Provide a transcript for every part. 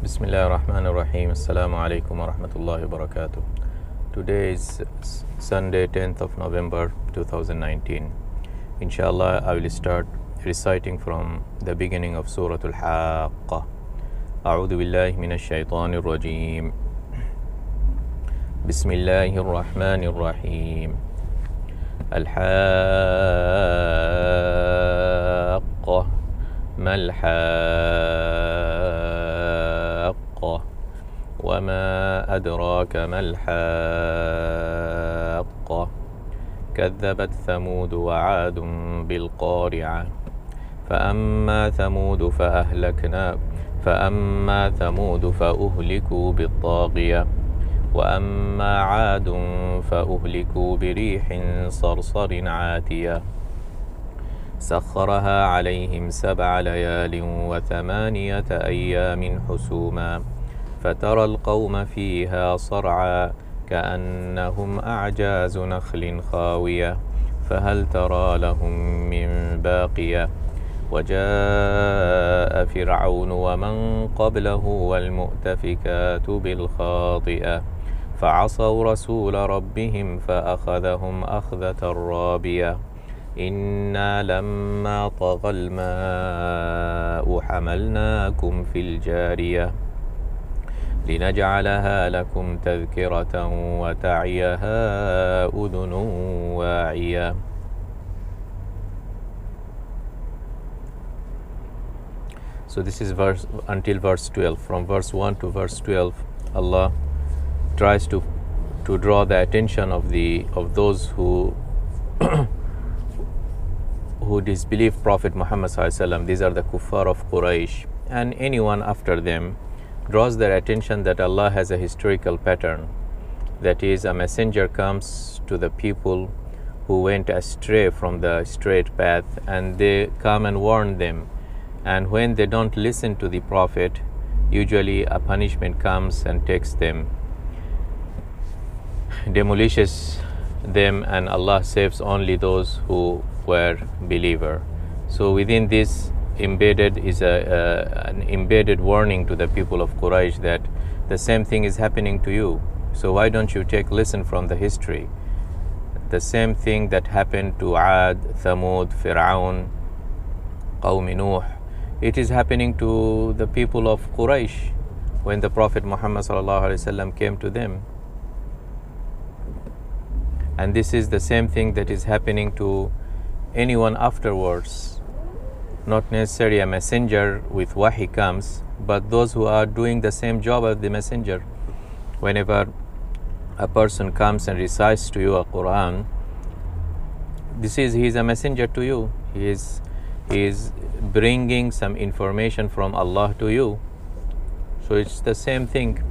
Bismillah ar-Rahman ar-Rahim. Assalamu alaikum wa rahmatullahi wa barakatuh. Today is Sunday, 10th of November 2019. Inshallah, I will start reciting from the beginning of Surah al-haaqqah. A'udhu billahi minash shaitanir rajim. Bismillahir Rahmanir Rahim. Al-haaqqah. Mal-haaqqah. وما أدراك ما الحاقة كذبت ثمود وعاد بالقارعة فأما ثمود فأهلكوا بالطاغية وأما عاد فأهلكوا بريح صرصر عاتية سخرها عليهم 7 ليال و8 أيام حسوما فترى القوم فيها صرعى كأنهم أعجاز نخل خاوية فهل ترى لهم من باقية وجاء فرعون ومن قبله والمؤتفكات بالخاطئة فعصوا رسول ربهم فأخذهم أخذة رابية إنا لما طغى الماء حملناكم في الجارية لنجعلها لكم تذكرة وتعيها أذن واعية. So this is verse until verse 12. From verse 1 to verse 12, Allah tries to draw the attention of those who who disbelieve Prophet Muhammad sallallahu alaihi wasallam. These are the kuffar of Quraysh, and anyone after them draws their attention that Allah has a historical pattern. That is, a messenger comes to the people who went astray from the straight path, and they come and warn them. And when they don't listen to the Prophet, usually a punishment comes and takes them, demolishes them, and Allah saves only those who were believer. So within this embedded is an embedded warning to the people of Quraysh that the same thing is happening to you. So why don't you take listen from the history? The same thing that happened to Ad, Thamud, Fir'aun, Qawm Nuh, it is happening to the people of Quraysh when the Prophet Muhammad sallallahu alaihi wasallam came to them. And this is the same thing that is happening to anyone afterwards. Not necessarily a messenger with wahi comes, but those who are doing the same job as the messenger. Whenever a person comes and recites to you a Quran, he is a messenger to you. He is bringing some information from Allah to you. So it's the same thing.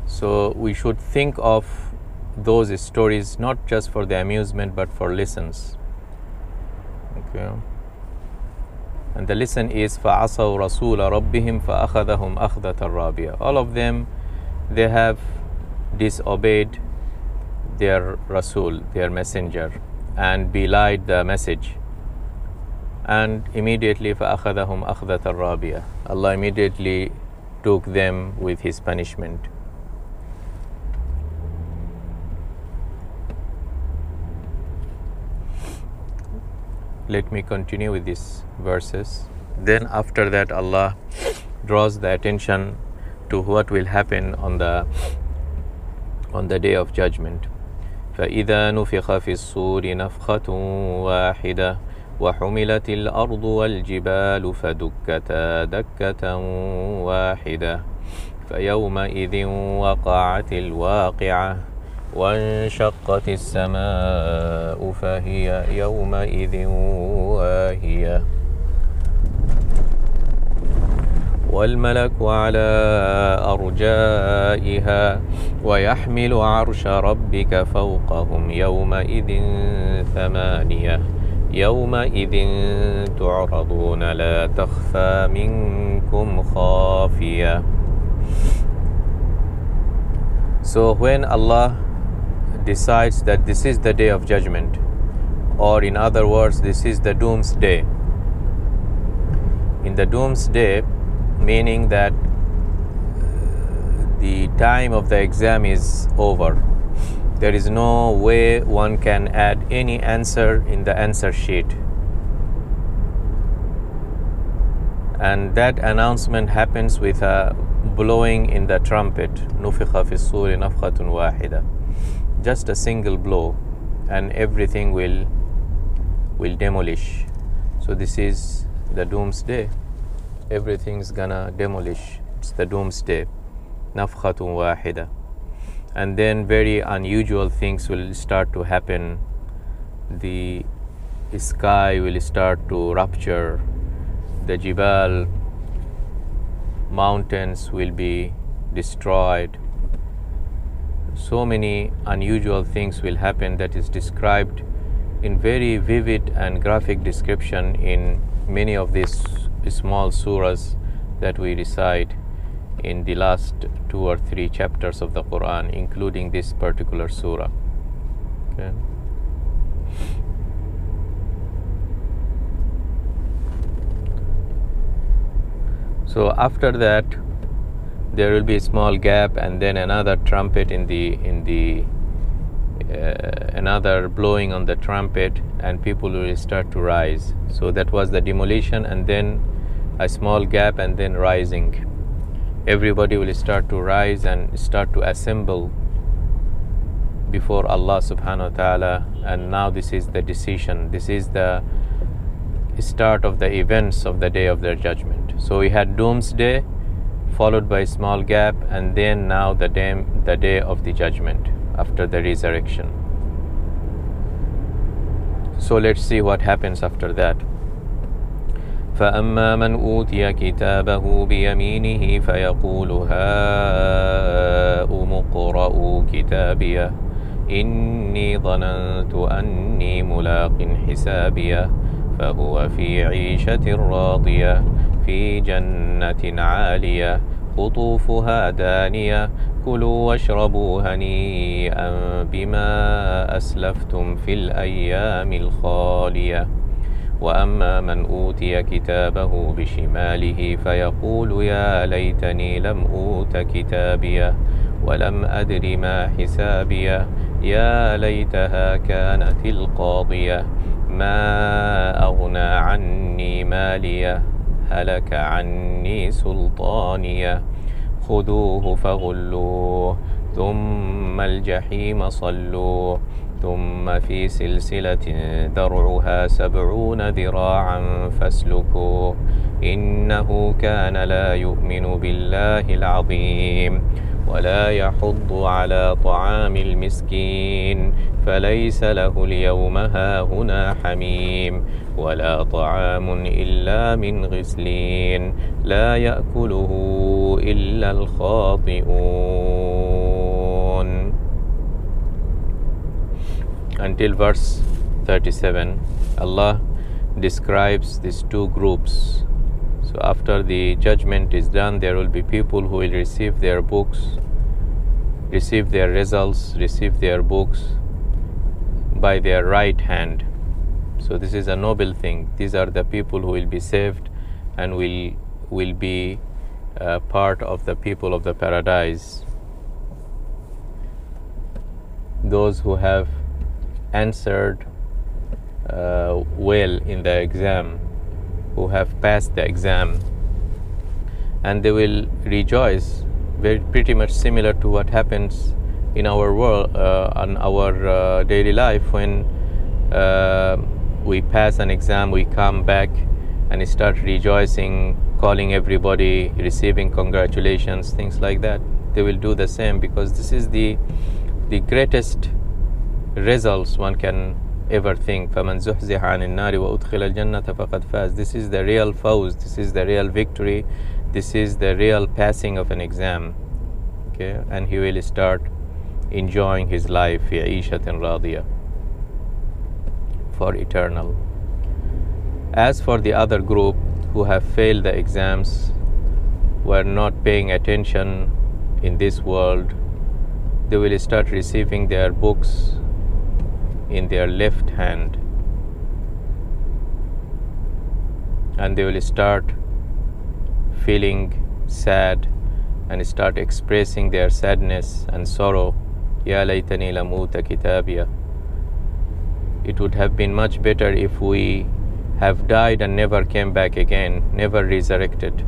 So we should think of those stories not just for the amusement but for lessons. Okay. And the lesson is فَعَصَوْا رَسُولَ رَبِّهِمْ فَأَخَذَهُمْ أَخْذَةً رَابِيَةً. All of them, they have disobeyed their Rasul, their messenger, and belied the message. And immediately فَأَخَذَهُمْ أَخْذَةً رَابِيَةً. Allah immediately took them with His punishment. Let me continue with these verses. Then after that, Allah draws the attention to what will happen on the day of judgment. فَإِذَا نُفِخَ فِي الصُّورِ نَفْخَةٌ وَاحِدَةٌ وَحُمِلَتِ الْأَرْضُ وَالْجِبَالُ فَدُكَّتَا دَكَّةً وَاحِدَةً فَيَوْمَئِذٍ وَقَعَتِ الْوَاقِعَةُ وانشقت السماء فهي يومئذ واهية والملك على أرجائها ويحمل عرش ربك فوقهم يومئذ 8 يومئذ تعرضون لا تخفى منكم خافية. So when Allah decides that this is the day of judgment, or in other words, this is the doomsday. In the doomsday, meaning that the time of the exam is over. There is no way one can add any answer in the answer sheet. And that announcement happens with a blowing in the trumpet. نُفِخَ فِي الصُّورِ نَفْخَةٌ وَاحِدَةٌ. Just a single blow, and everything will demolish. So this is the doomsday. Everything's gonna demolish. It's the doomsday. نَفْخَةٌ وَاحِدَةٌ. And then very unusual things will start to happen. The sky will start to rupture. The jibal, mountains, will be destroyed. So many unusual things will happen that is described in very vivid and graphic description in many of these small surahs that we recite in the last 2 or 3 chapters of the Quran, including this particular surah. Okay. So after that, there will be a small gap, and then another trumpet another blowing on the trumpet, and people will start to rise. So that was the demolition, and then a small gap, and then rising. Everybody will start to rise and start to assemble before Allah subhanahu wa ta'ala. And now this is the decision. This is the start of the events of the day of their judgment. So we had doomsday followed by a small gap, and then now the day of the judgment after the resurrection. So let's see what happens after that. فَأَمَّا مَنْ أُوتِيَ كِتَابَهُ بِيَمِينِهِ فَيَقُولُ هَاؤُمُ اقْرَءُوا كِتَابِيَهْ إِنِّي ظَنَنْتُ أَنِّي مُلَاقٍ حِسَابِيَهْ فَهُوَ فِي عِيشَةٍ رَاضِيَةٍ في جنة عالية قطوفها دانية كلوا واشربوا هنيئا بما أسلفتم في الأيام الخالية وأما من أوتي كتابه بشماله فيقول يا ليتني لم أوت كتابيه ولم أدر ما حسابيه يا ليتها كانت القاضية ما أغنى عني ماليه هلك عني سلطانيه خذوه فغلوه ثم الجحيم صلوه ثم في سلسلة ذرعها 70 ذراعا فاسلكوه إنه كان لا يؤمن بالله العظيم ولا يحض على طعام المسكين فليس له اليوم هاهنا حميم ولا طعام إلا من غسلين لا يأكله إلا الخاطئون. Until verse 37, Allah describes these two groups. So after the judgment is done, there will be people who will receive their books, receive their results, receive their books by their right hand. So this is a noble thing. These are the people who will be saved and will be part of the people of the paradise. Those who have answered well in the exam, who have passed the exam, and they will rejoice, pretty much similar to what happens in our world, on our daily life. When we pass an exam, we come back and start rejoicing, calling everybody, receiving congratulations, things like that. They will do the same, because this is the greatest results one can ever think. فَمَنْ زُحْزِحَ عَنِ النَّارِ وَأُدْخِلَ الْجَنَّةَ فَقَدْ فَازَ. This is the real fawz, this is the real victory, this is the real passing of an exam. Okay, and he will start enjoying his life في عيشة راضية, for eternal. As for the other group who have failed the exams, were not paying attention in this world, they will start receiving their books in their left hand, and they will start feeling sad and start expressing their sadness and sorrow. Ya laytani lamuta kitabiya. It would have been much better if we have died and never came back again, never resurrected.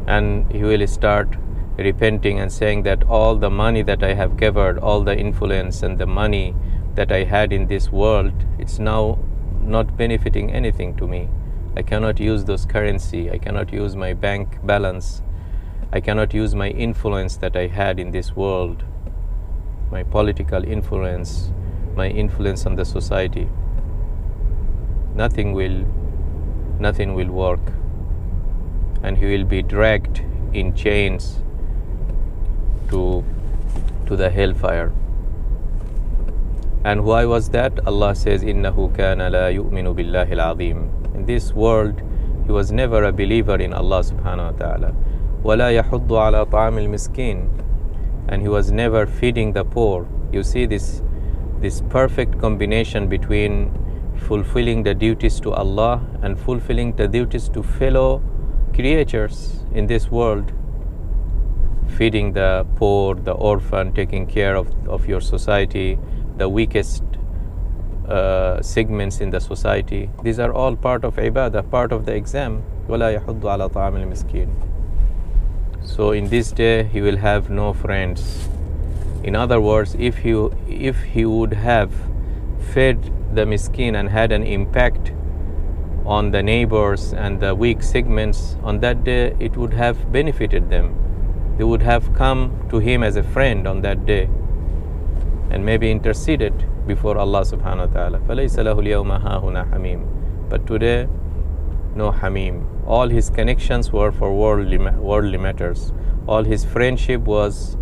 And he will start repenting and saying that all the money that I have gathered, all the influence and the money that I had in this world, it's now not benefiting anything to me. I cannot use those currency. I cannot use my bank balance. I cannot use my influence that I had in this world, my political influence, my influence on the society. Nothing will work. And he will be dragged in chains to the hellfire. And why was that? Allah says, إِنَّهُ كَانَ لَا يُؤْمِنُ بِاللَّهِ الْعَظِيمِ. In this world, he was never a believer in Allah subhanahu wa ta'ala. وَلَا يَحُضُّ عَلَى طَعَامِ الْمِسْكِينِ. And he was never feeding the poor. You see this perfect combination between fulfilling the duties to Allah and fulfilling the duties to fellow creatures in this world. Feeding the poor, the orphan, taking care of your society, the weakest segments in the society. These are all part of ibadah, part of the exam. وَلَا يَحُضُّ عَلَى طَعَامِ الْمِسْكِينِ. So in this day he will have no friends. In other words, if he would have fed the miskin and had an impact on the neighbors and the weak segments, on that day it would have benefited them. They would have come to him as a friend on that day and maybe interceded before Allah subhanahu wa ta'ala. فَلَيْسَ لَهُ الْيَوْمَ هَاهُنَا حَمِيمٌ. But today, no Hamim. All his connections were for worldly matters. All his friendship was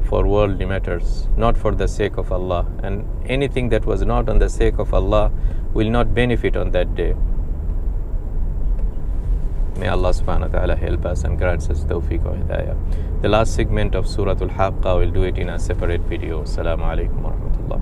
for worldly matters, not for the sake of Allah. And anything that was not on the sake of Allah will not benefit on that day. May Allah subhanahu wa ta'ala help us and grant us tawfiq wa hidayah. The last segment of Surah al-Haaqqah, we'll do it in a separate video. Assalamu alaikum wa rahmatullah.